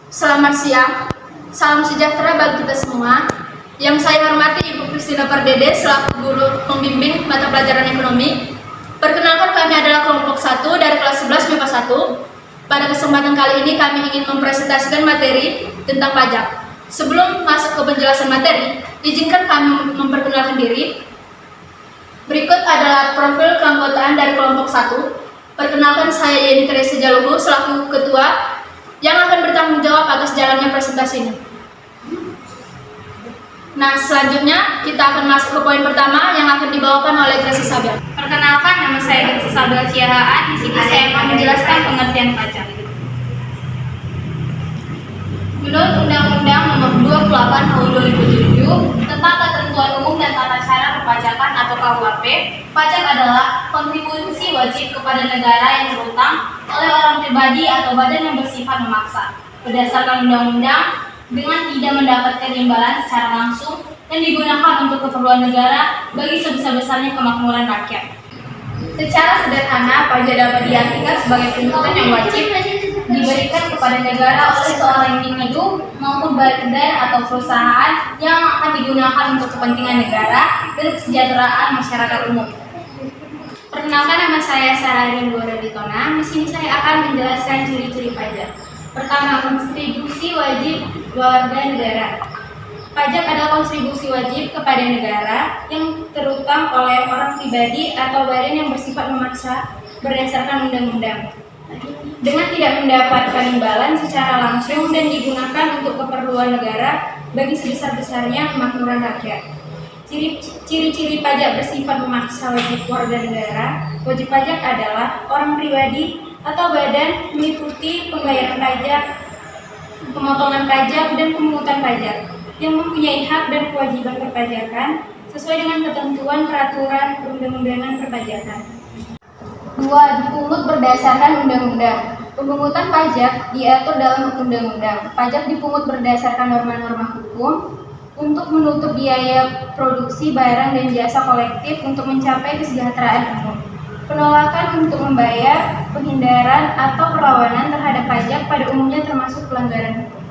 Selamat siang, salam sejahtera bagi kita semua. Yang saya hormati Ibu Kristina Pardede selaku guru pembimbing mata pelajaran ekonomi. Perkenalkan, kami adalah kelompok 1 dari kelas 11 MIPA 1. Pada kesempatan kali ini kami ingin mempresentasikan materi tentang pajak. Sebelum masuk ke penjelasan materi, izinkan kami memperkenalkan diri. Berikut adalah profil keanggotaan dari kelompok 1. Perkenalkan, saya Yeni Teresa Jaluhu selaku ketua yang akan bertanggung jawab atas jalannya presentasi ini. Nah, selanjutnya kita akan masuk ke poin pertama yang akan dibawakan oleh Grace Sabia. Perkenalkan, nama saya Grace Sabia Siahaan. Di sini saya akan menjelaskan pengertian pajak. Menurut Undang-Undang Nomor 28 Tahun 2007 tentang Ketentuan Umum dan Tata Cara Perpajakan atau KUHP, pajak adalah kontribusi wajib kepada negara yang berutang oleh orang pribadi atau badan yang bersifat memaksa berdasarkan undang-undang dengan tidak mendapatkan imbalan secara langsung dan digunakan untuk keperluan negara bagi sebesar-besarnya kemakmuran rakyat. Secara sederhana, pajak dapat diartikan sebagai pungutan yang wajib diberikan kepada negara oleh seorang individu maupun badan atau perusahaan yang akan digunakan untuk kepentingan negara dan kesejahteraan masyarakat umum. Perkenalkan, nama saya Sarah Rinduara Ditona. Di sini saya akan menjelaskan ciri-ciri pajak. Pertama, kontribusi wajib warga negara. Pajak adalah kontribusi wajib kepada negara yang terutang oleh orang pribadi atau badan yang bersifat memaksa berdasarkan undang-undang, dengan tidak mendapatkan imbalan secara langsung dan digunakan untuk keperluan negara bagi sebesar-besarnya kemakmuran rakyat. Ciri-ciri pajak bersifat memaksa wajib warga negara. Wajib pajak adalah orang pribadi atau badan meliputi pembayaran pajak, pemotongan pajak, dan pemungutan pajak yang mempunyai hak dan kewajiban perpajakan sesuai dengan ketentuan peraturan perundang-undangan perpajakan. 2. Dipungut berdasarkan undang-undang. Pemungutan pajak diatur dalam undang-undang. Pajak dipungut berdasarkan norma-norma hukum untuk menutup biaya produksi barang dan jasa kolektif untuk mencapai kesejahteraan umum. Penolakan untuk membayar, penghindaran, atau perlawanan terhadap pajak pada umumnya termasuk pelanggaran hukum.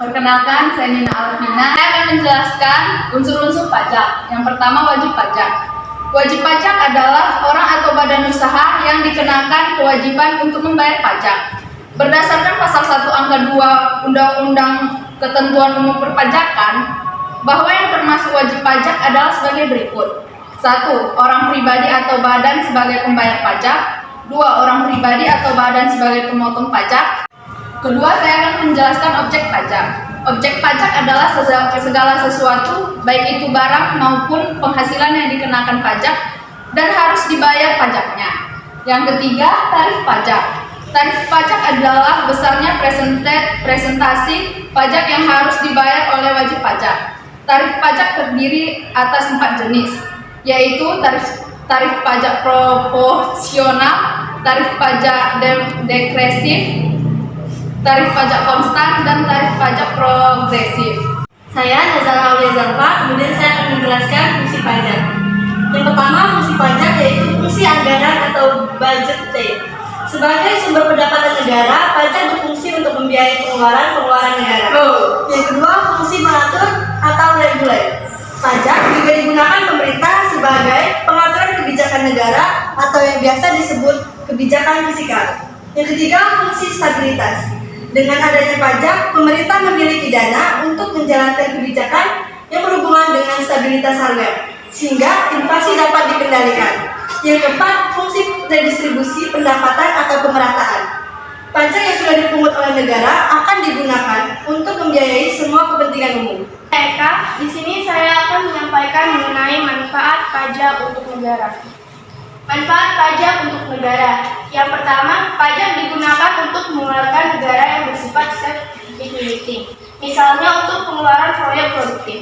Perkenalkan, saya Nina Alvina. Saya akan menjelaskan unsur-unsur pajak. Yang pertama, wajib pajak. Wajib pajak adalah orang atau badan usaha yang dikenakan kewajiban untuk membayar pajak. Berdasarkan pasal 1 angka 2 Undang-Undang Ketentuan Umum Perpajakan, bahwa yang termasuk wajib pajak adalah sebagai berikut. 1. Orang pribadi atau badan sebagai pembayar pajak. 2. Orang pribadi atau badan sebagai pemotong pajak. Kedua, saya akan menjelaskan objek pajak. Objek pajak adalah segala sesuatu, baik itu barang maupun penghasilan yang dikenakan pajak dan harus dibayar pajaknya. Yang ketiga, tarif pajak. Tarif pajak adalah besarnya presentasi pajak yang harus dibayar oleh wajib pajak. Tarif pajak terdiri atas 4 jenis, yaitu tarif pajak proporsional, tarif pajak degresif, tarif pajak konstan, dan tarif pajak progresif. Saya Nazara Aulia Zalfa, kemudian saya akan menjelaskan fungsi pajak. Yang pertama, fungsi pajak yaitu fungsi anggaran atau budgeting. Sebagai sumber pendapatan negara, pajak berfungsi untuk membiayai pengeluaran negara. Yang kedua, fungsi mengatur atau regulate. Pajak juga digunakan pemerintah sebagai pengaturan kebijakan negara atau yang biasa disebut kebijakan fiskal. Yang ketiga, fungsi stabilitas. Dengan adanya pajak, pemerintah memiliki dana untuk menjalankan kebijakan yang berhubungan dengan stabilitas harga, sehingga inflasi dapat dikendalikan. Yang keempat, fungsi redistribusi pendapatan atau pemerataan. Pajak yang sudah dipungut oleh negara akan digunakan untuk membiayai semua kepentingan umum. Eka, di sini saya akan menyampaikan mengenai manfaat pajak untuk negara. Manfaat pajak untuk negara. Yang pertama, pajak digunakan untuk mengeluarkan negara yang bersifat self-regulating, misalnya untuk pengeluaran proyek produktif.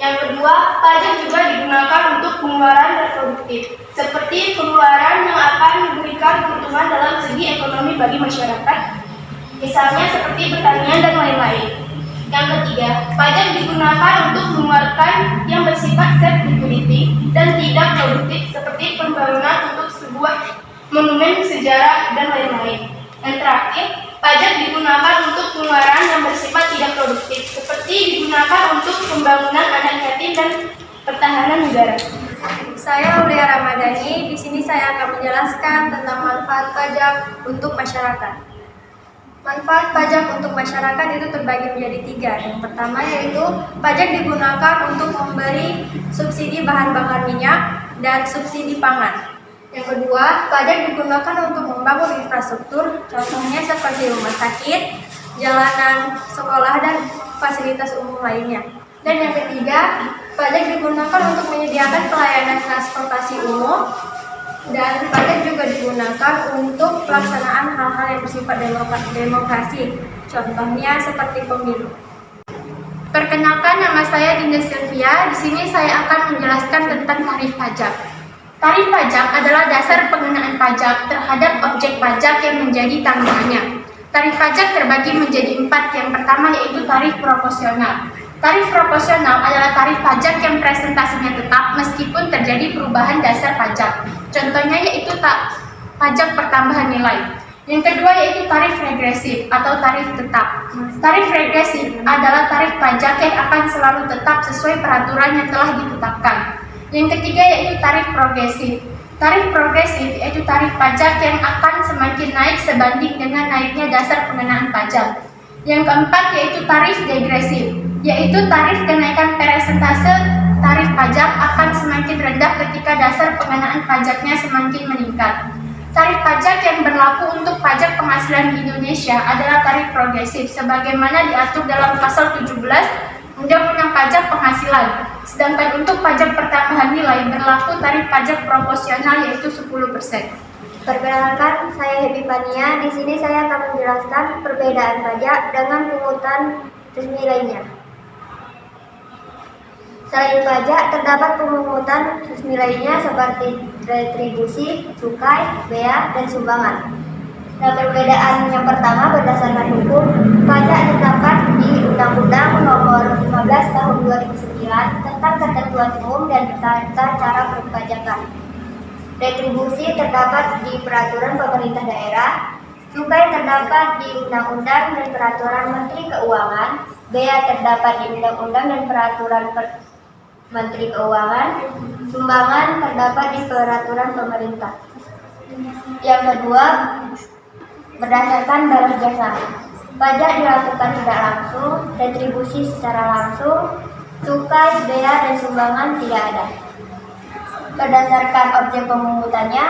Yang kedua, pajak juga digunakan untuk pengeluaran reproduktif, seperti pengeluaran yang akan memberikan keuntungan dalam segi ekonomi bagi masyarakat, misalnya seperti pertanian dan lain-lain. Yang ketiga, pajak digunakan untuk mengeluarkan yang bersifat self-regulating dan tidak produktif, seperti pembangunan untuk sebuah monumen sejarah dan lain-lain. Dan terakhir, pajak digunakan untuk pengeluaran tidak produktif, seperti digunakan untuk pembangunan anak yatim dan pertahanan negara. Saya Aulia Ramadhani. Di sini saya akan menjelaskan tentang manfaat pajak untuk masyarakat. Manfaat pajak untuk masyarakat itu terbagi menjadi 3. Yang pertama yaitu pajak digunakan untuk memberi subsidi bahan bakar minyak dan subsidi pangan. Yang kedua, pajak digunakan untuk membangun infrastruktur, contohnya seperti rumah sakit, jalanan, sekolah, dan fasilitas umum lainnya. Dan yang ketiga, pajak digunakan untuk menyediakan pelayanan transportasi umum, dan pajak juga digunakan untuk pelaksanaan hal-hal yang bersifat demokrasi, contohnya seperti pemilu. Perkenalkan, nama saya Dinda Sylvia. Di sini saya akan menjelaskan tentang tarif pajak. Tarif pajak adalah dasar pengenaan pajak terhadap objek pajak yang menjadi tanggungannya. Tarif pajak terbagi menjadi 4. Yang pertama yaitu tarif proporsional. Tarif proporsional adalah tarif pajak yang presentasinya tetap meskipun terjadi perubahan dasar pajak. Contohnya yaitu pajak pertambahan nilai. Yang kedua yaitu tarif regresif atau tarif tetap. Tarif regresif adalah tarif pajak yang akan selalu tetap sesuai peraturan yang telah ditetapkan. Yang ketiga yaitu tarif progresif. Tarif progresif yaitu tarif pajak yang akan semakin naik sebanding dengan naiknya dasar pengenaan pajak. Yang keempat yaitu tarif degresif, yaitu tarif kenaikan persentase tarif pajak akan semakin rendah ketika dasar pengenaan pajaknya semakin meningkat. Tarif pajak yang berlaku untuk pajak penghasilan di Indonesia adalah tarif progresif sebagaimana diatur dalam pasal 17 Undang-Undang Pajak Penghasilan. Sedangkan untuk pajak pertambahan nilai berlaku tarif pajak proporsional yaitu 10%. Perkenalkan, saya Happy Fania. Di sini saya akan menjelaskan perbedaan pajak dengan pungutan resmi lainnya. Selain pajak, terdapat pemungutan resmi lainnya seperti retribusi, cukai, bea, dan sumbangan. Nah, perbedaan yang pertama berdasarkan hukum, pajak terdapat di Undang-Undang Nomor 15 Tahun 2009 tentang ketentuan umum dan tata cara perpajakan. Retribusi terdapat di Peraturan Pemerintah Daerah, cukai terdapat di Undang-Undang dan Peraturan Menteri Keuangan, bea terdapat di Undang-Undang dan Peraturan Menteri Keuangan, sumbangan terdapat di Peraturan Pemerintah. Yang kedua, berdasarkan barang jasa. Pajak dilakukan tidak langsung, retribusi secara langsung, cukai, bea, dan sumbangan tidak ada. Berdasarkan objek pemungutannya,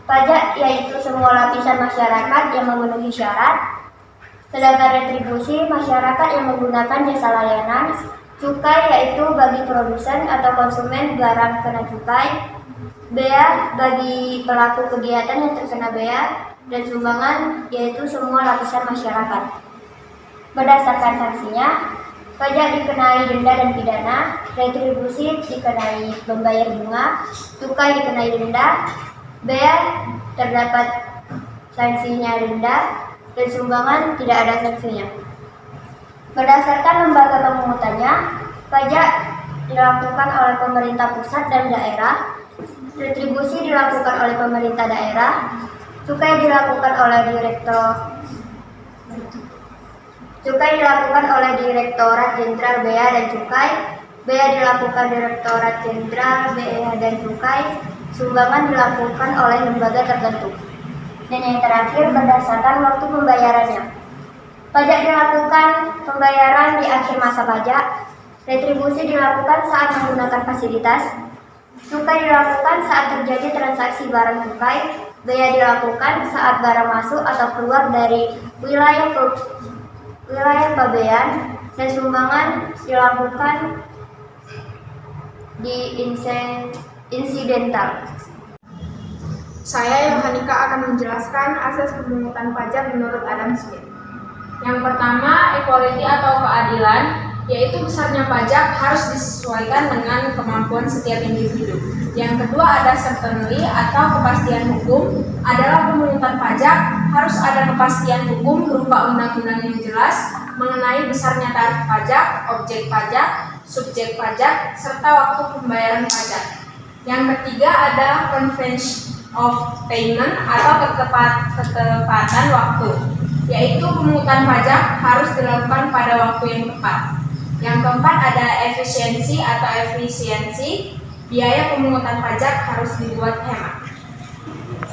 pajak yaitu semua lapisan masyarakat yang memenuhi syarat, sedangkan retribusi masyarakat yang menggunakan jasa layanan, cukai yaitu bagi produsen atau konsumen barang kena cukai, bea bagi pelaku kegiatan yang terkena bea, dan sumbangan yaitu semua lapisan masyarakat. Berdasarkan sanksinya, pajak dikenai denda dan pidana, retribusi dikenai membayar bunga, cukai dikenai denda, bea terdapat sanksinya denda, dan sumbangan tidak ada sanksinya. Berdasarkan lembaga pemungutannya, pajak dilakukan oleh pemerintah pusat dan daerah, retribusi dilakukan oleh pemerintah daerah, cukai dilakukan oleh Direktorat Jenderal Bea dan Cukai, bea dilakukan Direktorat Jenderal Bea dan Cukai, sumbangan dilakukan oleh lembaga tertentu. Dan yang terakhir berdasarkan waktu pembayarannya. Pajak dilakukan pembayaran di akhir masa pajak, retribusi dilakukan saat menggunakan fasilitas, cukai dilakukan saat terjadi transaksi barang cukai, bea dilakukan saat barang masuk atau keluar dari wilayah pabean, dan sumbangan dilakukan di insidental. Saya Yohanika akan menjelaskan asas pemungutan pajak menurut Adam Smith. Yang pertama, equality atau keadilan, yaitu besarnya pajak harus disesuaikan dengan kemampuan setiap individu. Yang kedua ada certainty atau kepastian hukum, adalah pemungutan pajak harus ada kepastian hukum berupa undang-undang yang jelas mengenai besarnya tarif pajak, objek pajak, subjek pajak, serta waktu pembayaran pajak. Yang ketiga ada convenience of payment atau ketepatan waktu. yaitu pemungutan pajak harus dilakukan pada waktu yang tepat. Yang keempat ada efisiensi atau efisiensi, biaya pemungutan pajak harus dibuat hemat.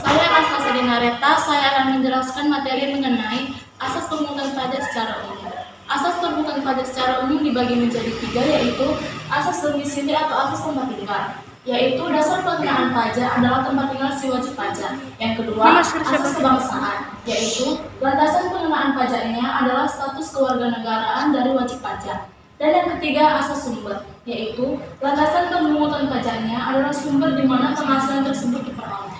Saya Anastasia Dinareta, saya akan menjelaskan materi mengenai asas pemungutan pajak secara umum. Asas pemungutan pajak secara umum dibagi menjadi 3, yaitu asas domisili atau asas tempat tinggal, yaitu dasar pengenaan pajak adalah tempat tinggal si wajib pajak. Yang kedua, asas kebangsaan, yaitu landasan pengenaan pajaknya adalah status kewarganegaraan dari wajib pajak. Dan yang ketiga, asas sumber, yaitu landasan pemungutan pajaknya adalah sumber di mana penghasilan tersebut diperoleh.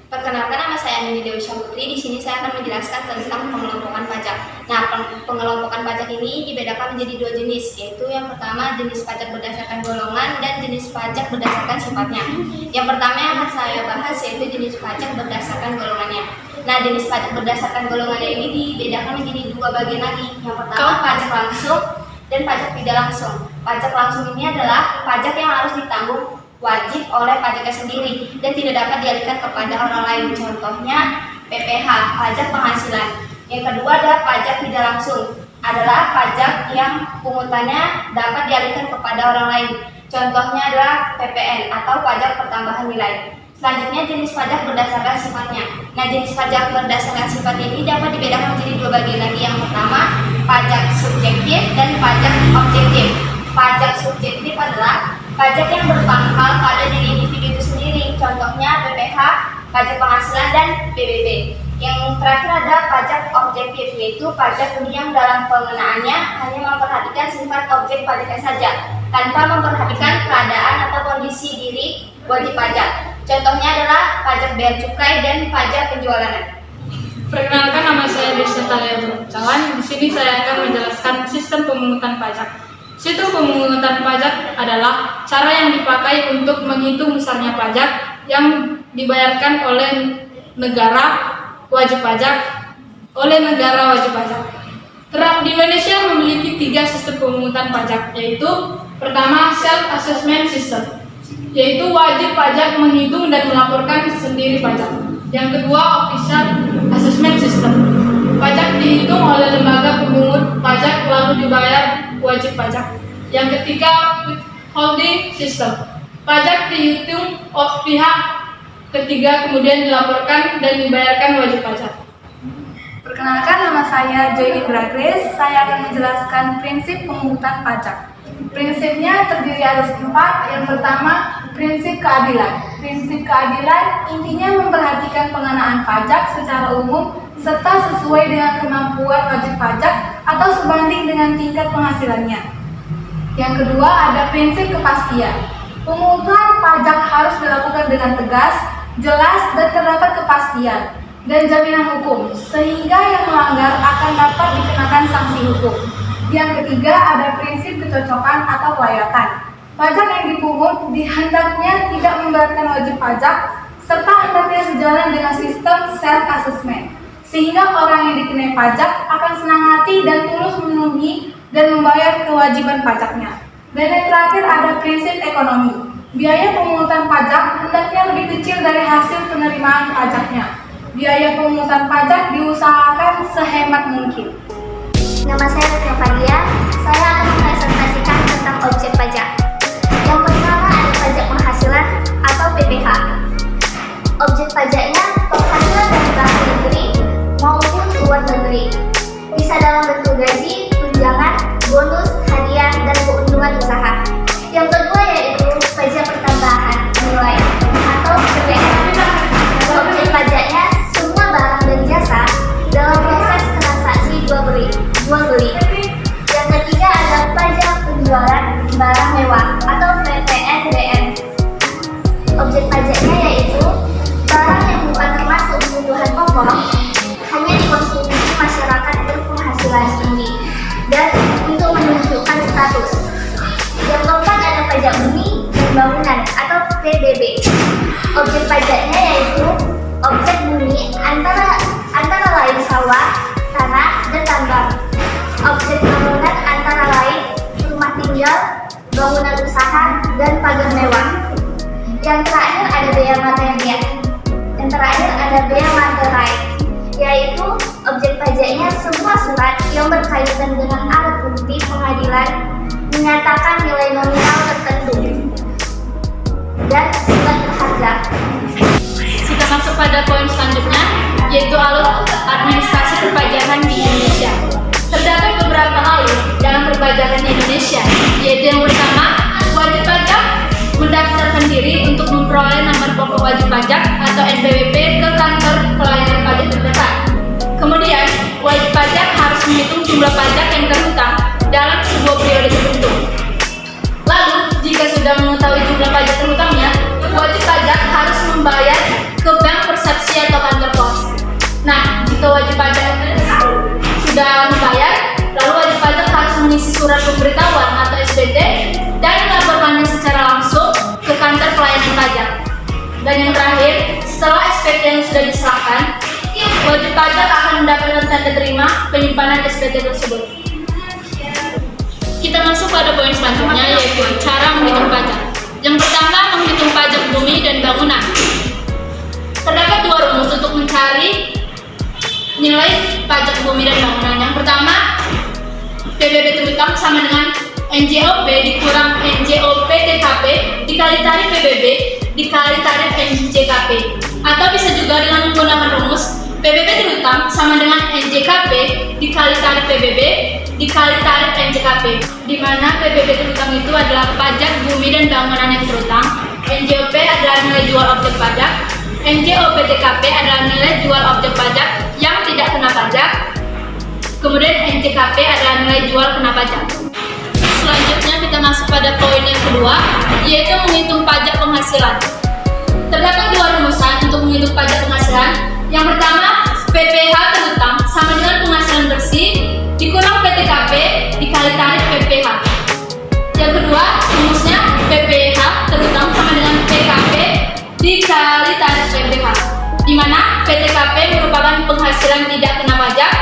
Perkenalkan, nama saya Nini Dewi Syahputri. Di sini saya akan menjelaskan tentang pengelompokan pajak. Nah, pengelompokan pajak ini dibedakan menjadi 2 jenis, yaitu yang pertama jenis pajak berdasarkan golongan dan jenis pajak berdasarkan sifatnya. Yang pertama yang akan saya bahas yaitu jenis pajak berdasarkan golongannya. Nah, jenis pajak berdasarkan golongannya ini dibedakan menjadi 2 bagian lagi. Yang pertama pajak langsung dan pajak tidak langsung. Pajak langsung ini adalah pajak yang harus ditanggung wajib oleh pajaknya sendiri dan tidak dapat dialihkan kepada orang lain. Contohnya PPh, pajak penghasilan. Yang kedua ada pajak tidak langsung, adalah pajak yang pungutannya dapat dialihkan kepada orang lain. Contohnya adalah PPN atau pajak pertambahan nilai. Selanjutnya jenis pajak berdasarkan sifatnya. Nah, jenis pajak berdasarkan sifat ini dapat dibedakan menjadi 2 bagian lagi. Yang pertama pajak subjektif dan pajak objektif. Pajak subjektif adalah pajak yang berpangkal pada diri individu itu sendiri. Contohnya PPh, pajak penghasilan, dan PBB. Yang terakhir ada pajak objektif, yaitu pajak yang dalam pengenaannya hanya memperhatikan sifat objek pajaknya saja, tanpa memperhatikan keadaan atau kondisi diri wajib pajak. Contohnya adalah pajak bea cukai dan pajak penjualan. Perkenalkan, nama saya Desi Talia Bercalan. Di sini saya akan menjelaskan sistem pemungutan pajak. Sistem pemungutan pajak adalah cara yang dipakai untuk menghitung besarnya pajak yang dibayarkan oleh negara wajib pajak. Di Indonesia memiliki 3 sistem pemungutan pajak, yaitu pertama self assessment system, yaitu wajib pajak menghitung dan melaporkan sendiri pajak. Yang kedua official assessment system, pajak dihitung oleh lembaga pemungut pajak lalu dibayar wajib pajak. Yang ketiga withholding system, pajak dihitung oleh pihak ketiga kemudian dilaporkan dan dibayarkan wajib pajak. Perkenalkan, nama saya Joy Indra Grace. Saya akan menjelaskan prinsip pemungutan pajak. Prinsipnya terdiri atas 4. Yang pertama, prinsip keadilan. Prinsip keadilan intinya memperhatikan pengenaan pajak secara umum serta sesuai dengan kemampuan wajib pajak atau sebanding dengan tingkat penghasilannya. Yang kedua, ada prinsip kepastian. Pemungutan pajak harus dilakukan dengan tegas, jelas, dan terdapat kepastian dan jaminan hukum, sehingga yang melanggar akan dapat dikenakan sanksi hukum. Yang ketiga, ada prinsip kecocokan atau kelayakan. Pajak yang dipungut hendaknya tidak memberatkan wajib pajak, serta hendaknya sejalan dengan sistem self-assessment, sehingga orang yang dikenai pajak akan senang hati dan tulus memenuhi dan membayar kewajiban pajaknya. Dan yang terakhir ada prinsip ekonomi. Biaya pemungutan pajak hendaknya lebih kecil dari hasil penerimaan pajaknya. Biaya pemungutan pajak diusahakan sehemat mungkin. Nama saya Retno Fadia. Saya akan mempresentasikan tentang objek pajak. Yang pertama ada pajak penghasilan atau PPh. Objek pajaknya penghasilan dari dalam negeri maupun luar negeri. Bisa dalam bentuk gaji, tunjangan, bonus, hadiah, dan keuntungan usaha. Yang kedua yaitu pajak pertambahan nilai atau PPN. Objek pajaknya semua barang dan jasa dalam proses transaksi jual beli. Yang ketiga ada pajak penjualan barang mewah atau PPNBM. Objek pajaknya yaitu barang yang bukan termasuk kebutuhan pokok, hanya dikonsumsi masyarakat berpenghasilan tinggi dan untuk menunjukkan status. Yang keempat ada pajak bumi dan bangunan atau PBB. Objek pajaknya yaitu objek bumi antara lain sawah, tanah, dan tambang. Objek bangunan antara lain rumah tinggal, bangunan usaha, dan pagar mewah. Yang terakhir ada bea materai, yaitu yang berkaitan dengan alat bukti pengadilan menyatakan nilai nominal tertentu dan sifat berharga. Kita masuk pada poin selanjutnya, yaitu alur administrasi perpajakan di Indonesia. Terdapat beberapa alur dalam perpajakan di Indonesia, yaitu yang pertama, wajib pajak mendaftarkan diri untuk memperoleh nomor pokok wajib pajak atau NPWP ke kantor pelayanan pajak terdekat. Kemudian, wajib pajak harus menghitung jumlah pajak yang terhutang dalam sebuah periode tertentu. Lalu, jika sudah mengetahui jumlah pajak terhutangnya, wajib pajak harus membayar ke bank persepsi atau kantor pos. Nah, jika wajib pajak sudah membayar, lalu wajib pajak harus mengisi surat pemberitahuan atau SPT dan melaporkannya secara langsung ke kantor pelayanan pajak. Dan yang terakhir, setelah SPT yang sudah diserahkan, wajib pajak akan mendapatkan tanda terima penyimpanan SPT tersebut. Kita masuk pada poin selanjutnya, yaitu cara menghitung pajak. Yang pertama, menghitung pajak bumi dan bangunan. Terdapat dua rumus untuk mencari nilai pajak bumi dan bangunan. Yang pertama, PBB terhutang sama dengan NJOP dikurang NJOP TKP dikali tarif PBB dikali tarif NJKP. Atau bisa juga dengan menggunakan rumus PBB terhutang sama dengan NJKP dikali tarif PBB dikali tarif NJKP, di mana PBB terhutang itu adalah pajak bumi dan bangunan yang terhutang, NJOP adalah nilai jual objek pajak, NJOP TKP adalah nilai jual objek pajak yang tidak kena pajak, kemudian NJKP adalah nilai jual kena pajak. Selanjutnya kita masuk pada poin yang kedua, yaitu menghitung pajak penghasilan. Terdapat dua rumusan untuk menghitung pajak penghasilan. Yang pertama, PPh terhutang sama dengan penghasilan bersih dikurang PTKP dikali tarif PPh. Yang kedua, rumusnya PPh terhutang sama dengan PKP dikali tarif PPh, di mana PTKP merupakan penghasilan tidak kena pajak